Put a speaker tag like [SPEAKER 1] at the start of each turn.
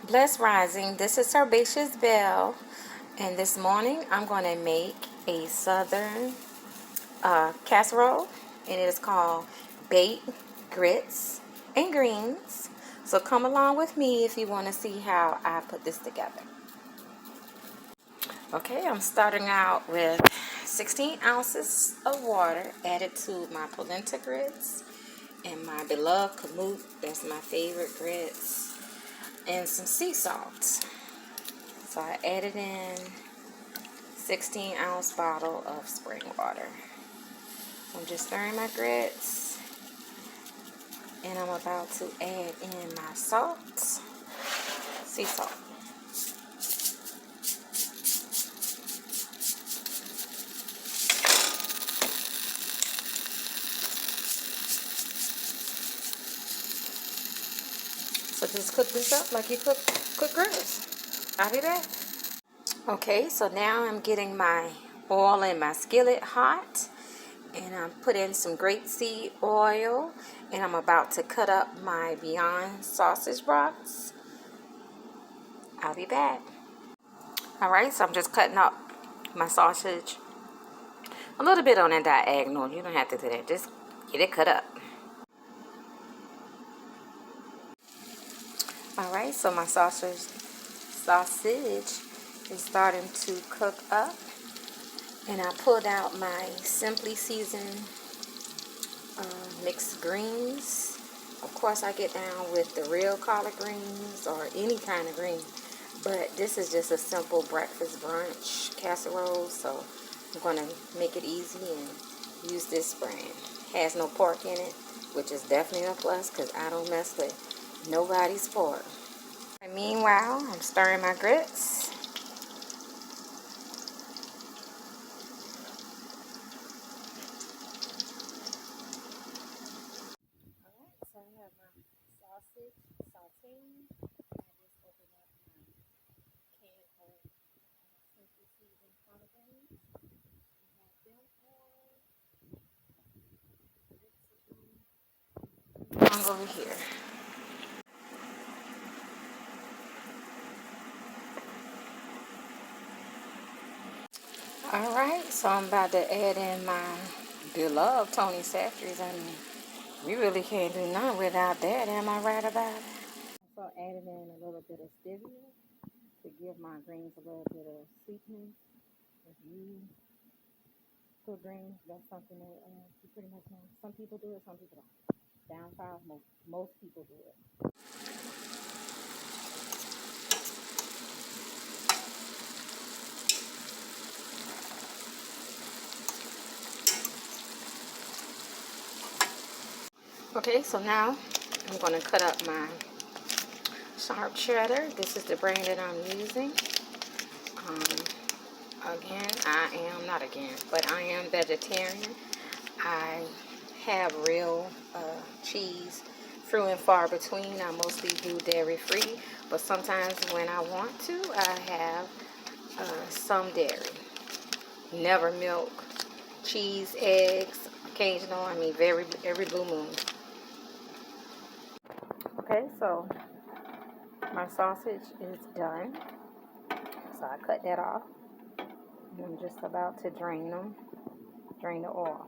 [SPEAKER 1] Blessed Rising, this is Herbaceous Belle, and this morning I'm going to make a southern casserole, and it is called baked grits and greens. So come along with me if you want to see how I put this together. Okay, I'm starting out with 16 ounces of water added to my polenta grits and my beloved kamut, that's my favorite grits, and some sea salt. So I added in 16-ounce bottle of spring water. I'm just stirring my grits, and I'm about to add in my salt, sea salt. So just cook this up like you cook grits. I'll be back. Okay, so now I'm getting my oil in my skillet hot, and I'm putting some grapeseed oil, and I'm about to cut up my Beyond sausage rocks. I'll be back. Alright, so I'm just cutting up my sausage a little bit on a diagonal. You don't have to do that, just get it cut up. Alright, so my sausage is starting to cook up, and I pulled out my simply seasoned mixed greens. Of course, I get down with the real collard greens or any kind of green, but this is just a simple breakfast brunch casserole, so I'm going to make it easy and use this brand. Has no pork in it, which is definitely a plus because I don't mess with nobody's pork. And meanwhile, I'm stirring my grits. Alright, so I have my sausage sauteing. I just opened up my can of simply seasoned collard greens. I have them all over here. Alright, so I'm about to add in my beloved Tony Satcheries. I mean, we really can't do nothing without that, am I right about it? So added in a little bit of stevia to give my greens a little bit of sweetness. If you cook greens, that's something that you pretty much know. Some people do it, some people don't. Down south, most people do it. Okay, so now I'm going to cut up my sharp cheddar. This is the brand that I'm using. But I am vegetarian. I have real cheese few and far between. I mostly do dairy free, but sometimes when I want to, I have some dairy. Never milk, cheese, eggs, occasional. I mean, every blue moon. Okay, so my sausage is done. So I cut that off. And I'm just about to drain the oil.